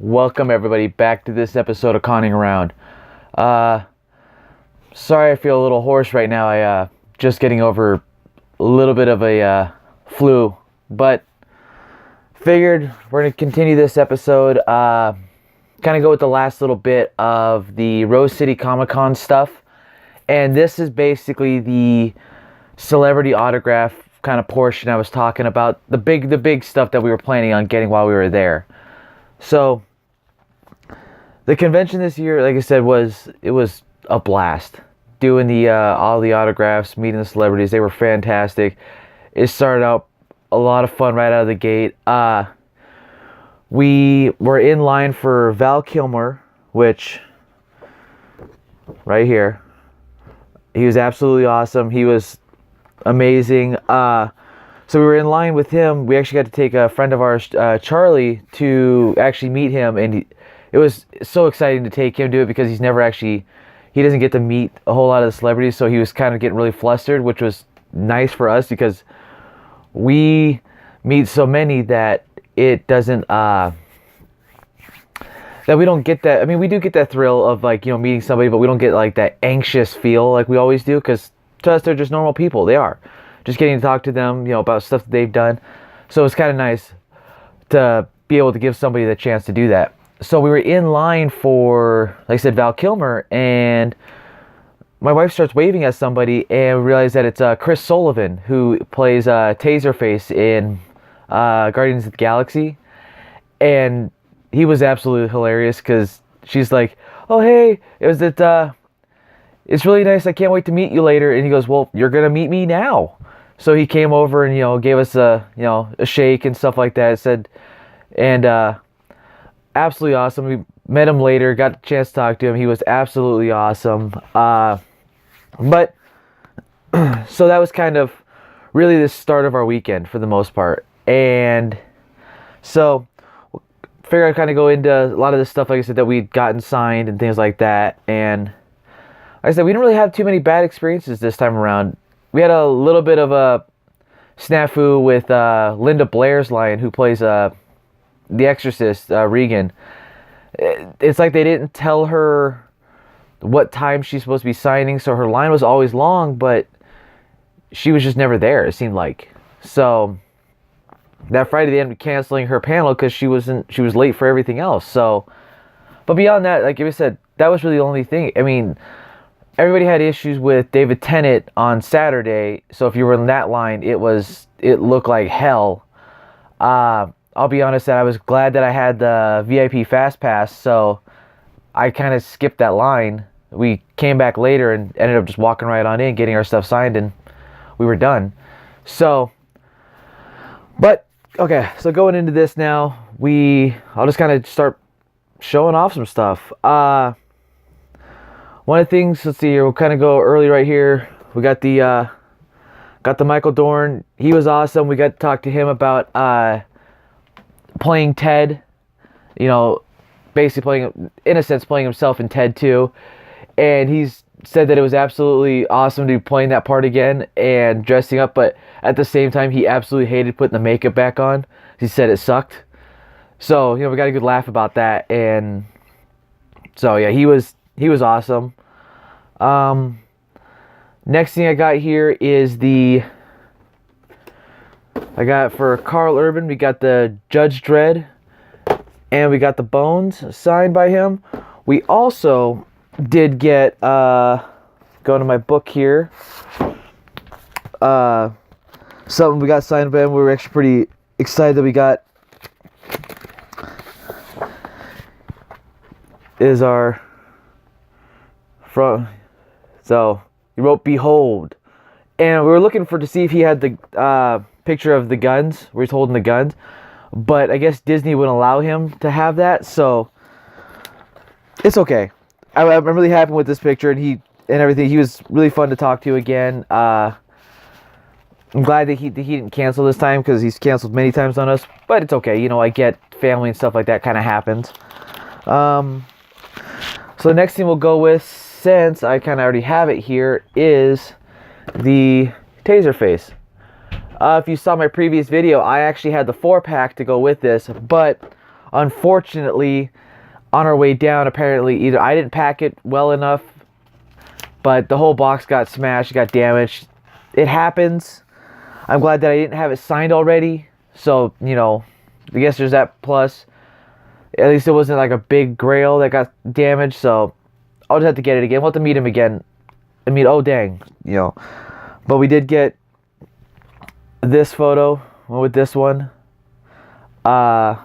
Welcome everybody back to this episode of Conning Around. Sorry I feel a little hoarse right now. I just getting over a little bit of a flu, but figured we're going to continue this episode. Kind of go with the last little bit of the Rose City Comic Con stuff. And this is basically the celebrity autograph kind of portion I was talking about. The big stuff that we were planning on getting while we were there. So the convention this year, like I said, was a blast. Doing the all the autographs, meeting the celebrities, they were fantastic. It started out a lot of fun right out of the gate. We were in line for Val Kilmer, which right here, he was absolutely awesome. He was amazing. So we were in line with him. We actually got to take a friend of ours, Charlie, to actually meet him, and it was so exciting to take him to it because he doesn't get to meet a whole lot of the celebrities, so he was kind of getting really flustered, which was nice for us because we meet so many that it doesn't, that we don't get that. I mean, we do get that thrill of meeting somebody, but we don't get like that anxious feel like we always do because to us, they're just normal people. They are. Just getting to talk to them, about stuff that they've done. So it's kind of nice to be able to give somebody the chance to do that. So we were in line for, like I said, Val Kilmer, and my wife starts waving at somebody, and we realize that it's Chris Sullivan, who plays Taserface in Guardians of the Galaxy. And he was absolutely hilarious because she's like, "Oh, hey, it's really nice. I can't wait to meet you later." And he goes, "Well, you're going to meet me now." So he came over and, gave us a shake and stuff like that. Absolutely awesome. We met him later, got a chance to talk to him. He was absolutely awesome. But so that was kind of really the start of our weekend for the most part. And so figure I'd kind of go into a lot of the stuff, like I said, that we'd gotten signed and things like that. And like I said, we didn't really have too many bad experiences this time around. We had a little bit of a snafu with Linda Blair's line, who plays the Exorcist, Regan. It's like they didn't tell her what time she's supposed to be signing, so her line was always long, but she was just never there, it seemed like. So that Friday they ended up canceling her panel because she was late for everything else. So, but beyond that, like I said, that was really the only thing. I mean, everybody had issues with David Tennant on Saturday, so if you were in that line, it looked like hell. I'll be honest that I was glad that I had the VIP Fast Pass, so I kind of skipped that line. We came back later and ended up just walking right on in, getting our stuff signed, and we were done. So, but, okay, so going into this now, I'll just kind of start showing off some stuff. One of the things, let's see here, we'll kind of go early right here. We got the Michael Dorn. He was awesome. We got to talk to him about playing Ted, basically playing himself in Ted 2. And he's said that it was absolutely awesome to be playing that part again and dressing up, but at the same time, he absolutely hated putting the makeup back on. He said it sucked. So, we got a good laugh about that. And so, yeah, he was awesome. Next thing I got here is I got for Carl Urban, we got the Judge Dredd, and we got the Bones signed by him. We also did get, go to my book here, something we got signed by him. We were actually pretty excited that we got, is our, so he wrote "Behold," and we were looking to see if he had the picture of the guns, where he's holding the guns, but I guess Disney wouldn't allow him to have that, so it's okay. I'm really happy with this picture and everything. He was really fun to talk to again. I'm glad that he didn't cancel this time because he's canceled many times on us, but it's okay. I get family and stuff like that kind of happens. So the next thing we'll go with, since I kind of already have it here, is the Taserface. If you saw my previous video, I actually had the 4-pack to go with this, but Unfortunately, on our way down, apparently either I didn't pack it well enough, but the whole box got smashed, got damaged. It happens. I'm glad that I didn't have it signed already. So, you know, I guess there's that plus. At least it wasn't like a big grail that got damaged. So, I'll just have to get it again. We'll have to meet him again. I mean, oh, dang. You know. But we did get this photo with this one. Like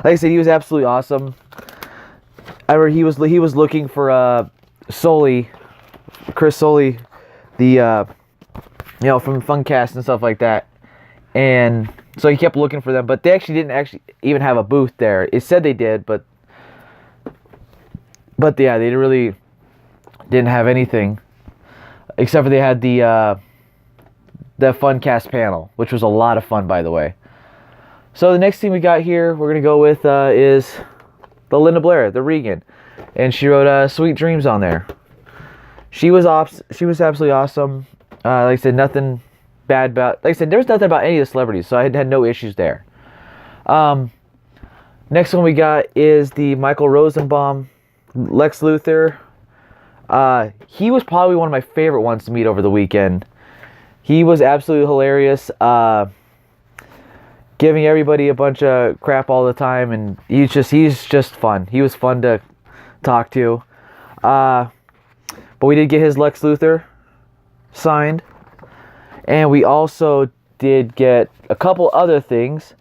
I said, he was absolutely awesome. I remember he was looking for Sully, Chris Sully, the you know, from Funcast and stuff like that, and so he kept looking for them. But they actually didn't even have a booth there. It said they did, but yeah, they really didn't have anything except for they had the Funcast panel, which was a lot of fun, by the way. So the next thing we got here, we're gonna go with is the Linda Blair, the Regan, and she wrote "Sweet Dreams" on there. She was absolutely awesome. Like I said, nothing bad about. Like I said, there was nothing about any of the celebrities, so I had no issues there. Next one we got is the Michael Rosenbaum, Lex Luthor. He was probably one of my favorite ones to meet over the weekend. He was absolutely hilarious. Giving everybody a bunch of crap all the time, and he's just fun. He was fun to talk to. But we did get his Lex Luthor signed, and we also did get a couple other things.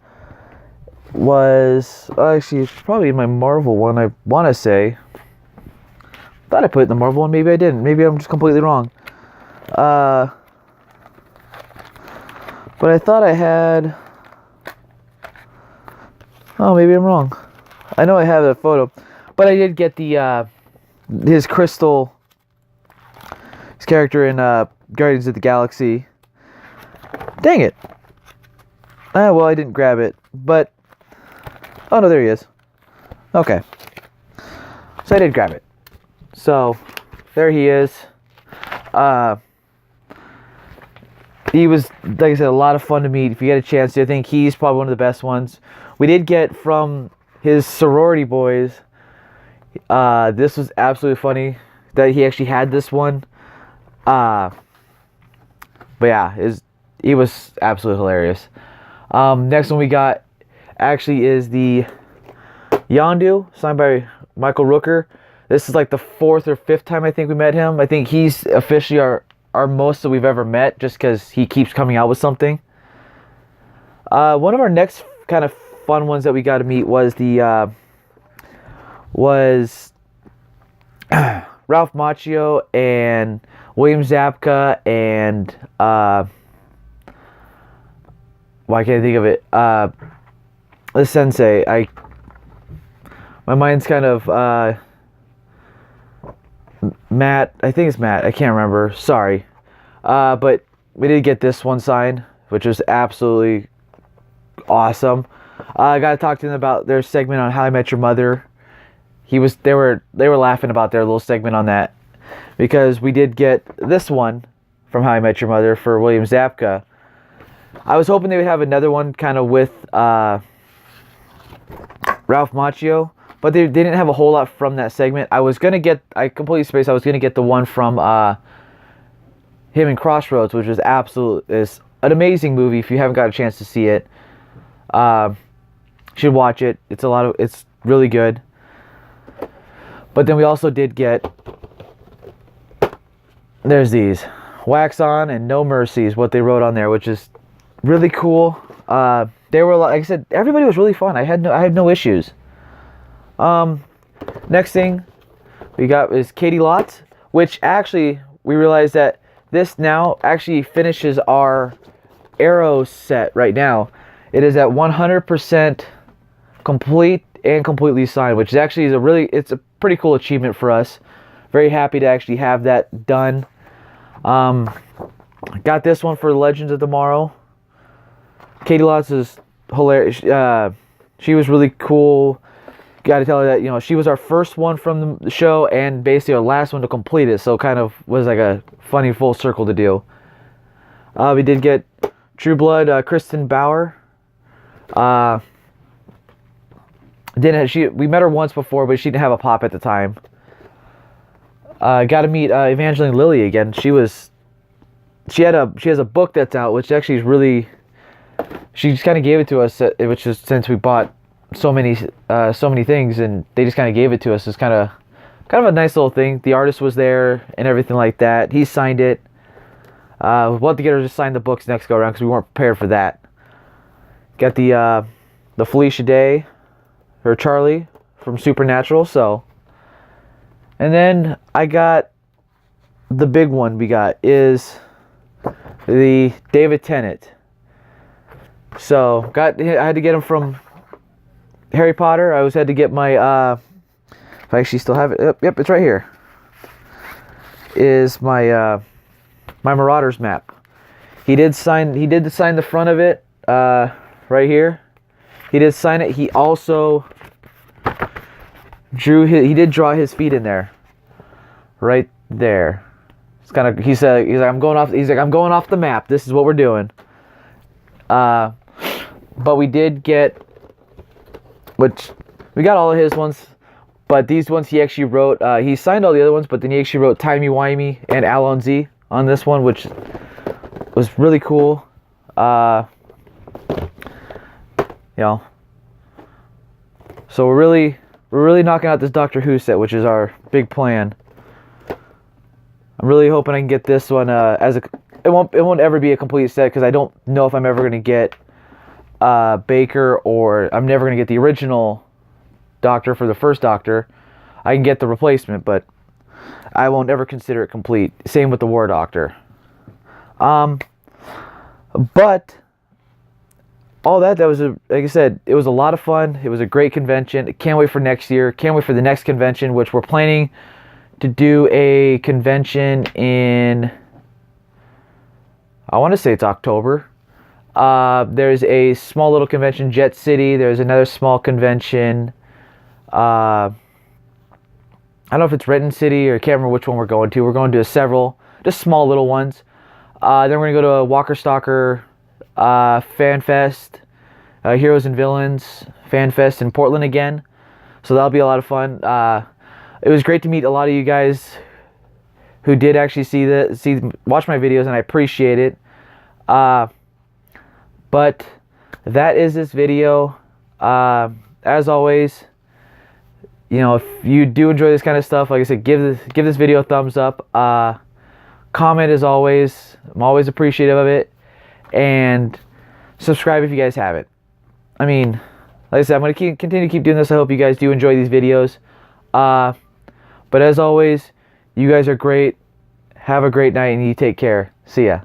Actually, it's probably in my Marvel one, I want to say. Thought I put it in the Marvel one, maybe I didn't. Maybe I'm just completely wrong. But I thought I had... Oh, maybe I'm wrong. I know I have that photo. But I did get his Crystal... His character in Guardians of the Galaxy. Dang it. Well, I didn't grab it. But... Oh, no, there he is. Okay. So I did grab it. So, there he is. He was, like I said, a lot of fun to meet. If you get a chance to, I think he's probably one of the best ones. We did get from his sorority boys. This was absolutely funny that he actually had this one. But yeah, he was absolutely hilarious. Next one we got actually is the Yondu, signed by Michael Rooker. This is like the 4th or 5th time I think we met him. I think he's officially our most that we've ever met, just because he keeps coming out with something. One of our next kind of fun ones that we got to meet was the Ralph Macchio and William Zabka and why can't I think of it? The Sensei. My mind's kind of Matt. I think it's Matt. I can't remember. Sorry. But we did get this one signed, which was absolutely awesome. I got to talk to them about their segment on How I Met Your Mother. They were laughing about their little segment on that, because we did get this one from How I Met Your Mother for William Zabka. I was hoping they would have another one kind of with Ralph Macchio, but they didn't have a whole lot from that segment. I completely spaced. I was gonna get the one from him in Crossroads, which is an amazing movie. If you haven't got a chance to see it, you should watch it. It's really good. But then we also did get, there's these, Wax On and No Mercy is what they wrote on there, which is really cool. They were, like I said, everybody was really fun. I had no issues. Next thing we got is Katie Lotz, which actually we realized that this now actually finishes our Arrow set right now. It is at 100% complete and completely signed, which actually is it's a pretty cool achievement for us. Very happy to actually have that done. Got this one for Legends of Tomorrow. Katie Lotz is hilarious. She was really cool. Got to tell her that, she was our first one from the show and basically our last one to complete it, so kind of was like a funny full circle to do. We did get True Blood, Kristen Bauer. We met her once before, but she didn't have a pop at the time. Got to meet Evangeline Lilly again. She has a book that's out, which actually is really. She just kind of gave it to us, which is since we bought so many things, and they just kind of gave it to us. It's kind of a nice little thing. The artist was there and everything like that. He signed it. We'll have to get her to sign the books next go around because we weren't prepared for that. Got the Felicia Day, or Charlie from Supernatural. So, and then I got the big one. We got is the David Tennant. So I had to get him from Harry Potter. I always had to get my if I actually still have it. Yep, it's right here. Is my my Marauders map. He did sign the front of it right here. He did sign it. He also he did draw his feet in there. Right there. It's kind of he's like I'm going off the map. This is what we're doing. But we did get, which we got all of his ones, but these ones he actually wrote. He signed all the other ones, but then he actually wrote Timey Wimey and Alonzi on this one, which was really cool. You know, so we're really knocking out this Doctor Who set, which is our big plan. I'm really hoping I can get this one it won't ever be a complete set because I don't know if I'm ever going to get Baker, or I'm never going to get the original Doctor for the first Doctor. I can get the replacement, but I won't ever consider it complete. Same with the War Doctor. But all that was like I said, it was a lot of fun. It was a great convention. Can't wait for next year. Can't wait for the next convention, which we're planning to do a convention in, I want to say it's October. There's a small little convention, Jet City. There's another small convention. I don't know if it's Renton City or I can't remember which one we're going to. We're going to several, just small little ones. Then we're going to go to a Walker Stalker Fan Fest, Heroes and Villains Fan Fest in Portland again. So that'll be a lot of fun. It was great to meet a lot of you guys who did actually watch my videos, and I appreciate it. But that is this video. As always, you know, if you do enjoy this kind of stuff, like I said, give this video a thumbs up. Comment as always. I'm always appreciative of it. And subscribe if you guys haven't. I mean, like I said, I'm going to continue to keep doing this. I hope you guys do enjoy these videos. But as always, you guys are great. Have a great night and you take care. See ya.